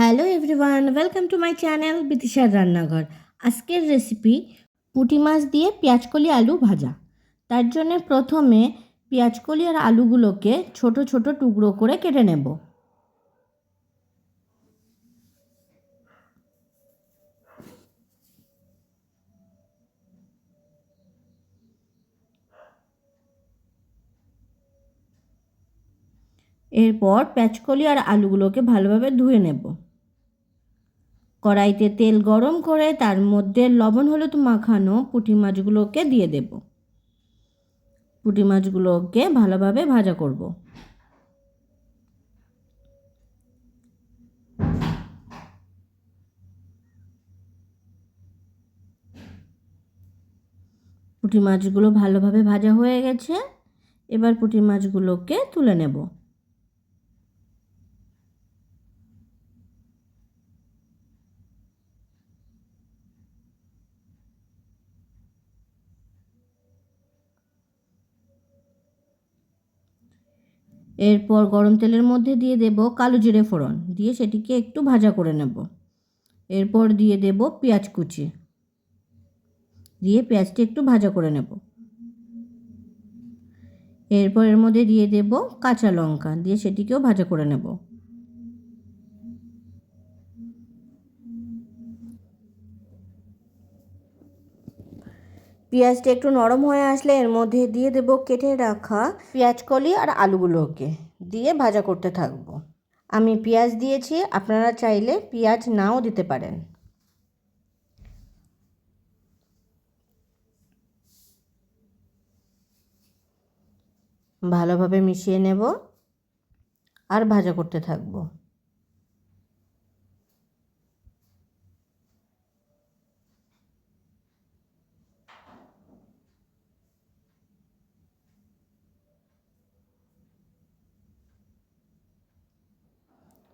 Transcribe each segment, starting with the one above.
Hello everyone, welcome to my channel বিদিশার রান্নাঘর। আজকের রেসিপি পুঁটি মাছ দিয়ে পেঁয়াজকলি আলু ভাজা। তার জন্য প্রথমে পেঁয়াজকলি আর আলুগুলোকে ছোট ছোট টুকরো করে কেটে নেব। এরপর পেঁয়াজকলি আর আলুগুলোকে ভালোভাবে ধুয়ে নেব। কড়াইতে তেল গরম করে তার মধ্যে লবণ হলুদ মাখানো পুঁটি মাছগুলোকে দিয়ে দেব। পুঁটি মাছগুলোকে ভালোভাবে ভাজা করব। পুঁটি মাছগুলো ভালোভাবে ভাজা হয়ে গেছে। এবার পুঁটি মাছগুলোকে তুলে নেব। এরপর গরম তেলের মধ্যে দিয়ে দেব কালো জিরে ফোড়ন, দিয়ে সেটিকে একটু ভাজা করে নেব। এরপর দিয়ে দেব পেঁয়াজ কুচি, দিয়ে পেঁয়াজটি একটু ভাজা করে নেব। এরপর এর মধ্যে দিয়ে দেব কাঁচা লঙ্কা, দিয়ে সেটিকেও ভাজা করে নেব। পেঁয়াজটা একটু নরম হয়ে আসলে এর মধ্যে দিয়ে দেব কেটে রাখা পেঁয়াজকলি আর আলুগুলোকে, দিয়ে ভাজা করতে থাকব। আমি পেঁয়াজ দিয়েছি, আপনারা চাইলে পেঁয়াজ নাও দিতে পারেন। ভালোভাবে মিশিয়ে নেব আর ভাজা করতে থাকব।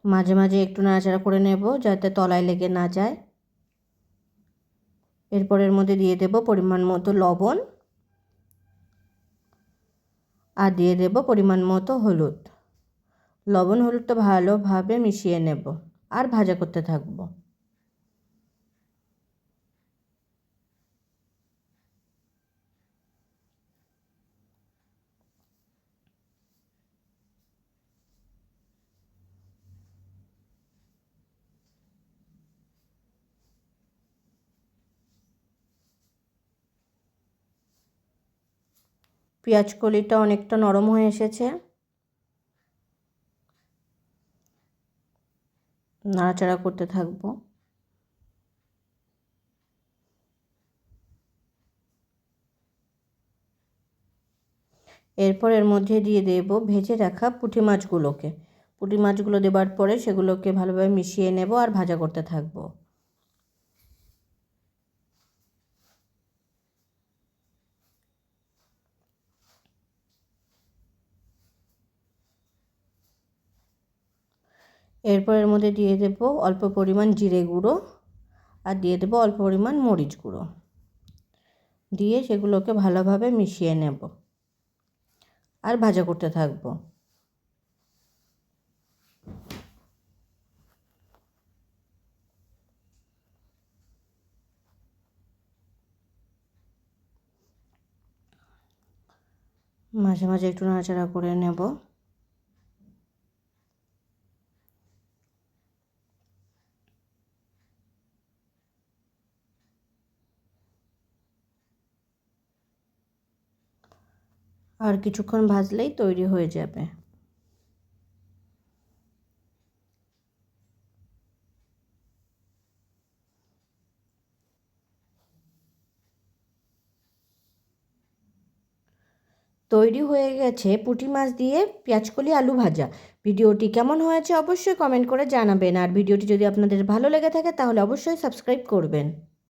মাঝে মাঝে একটু নাড়াচাড়া করে নেব যাতে তলায় লেগে না যায়। এরপর এর মধ্যে দিয়ে দেব পরিমাণ মতো লবণ আর দিয়ে দেব পরিমাণ মতো হলুদ। লবণ হলুদটা ভালোভাবে মিশিয়ে নেব আর ভাজা করতে থাকব। পেঁয়াজ কলিটা অনেকটা নরম হয়ে এসেছে, নাড়াচাড়া করতে থাকব। এরপর এর মধ্যে দিয়ে দেব ভেজে রাখা পুঁটি মাছগুলোকে। পুঁটি মাছগুলো দেবার পরে সেগুলোকে ভালোভাবে মিশিয়ে নেব আর ভাজা করতে থাকব। এরপর এর মধ্যে দিয়ে দেব অল্প পরিমাণ জিরে গুঁড়ো আর দিয়ে দেব অল্প পরিমাণ মরিচ গুঁড়ো, দিয়ে সেগুলোকে ভালোভাবে মিশিয়ে নেব আর ভাজা করতে থাকব। মাঝে মাঝে একটু নাড়াচাড়া করে নেব। আর কিছুক্ষণ ভাজলেই তৈরি হয়ে যাবে। তৈরি হয়ে গেছে পুঁটি মাছ দিয়ে পেঁয়াজকলি আলু ভাজা। ভিডিওটি কেমন হয়েছে অবশ্যই কমেন্ট করে জানাবেন, আর ভিডিওটি যদি আপনাদের ভালো লেগে থাকে তাহলে অবশ্যই সাবস্ক্রাইব করবেন।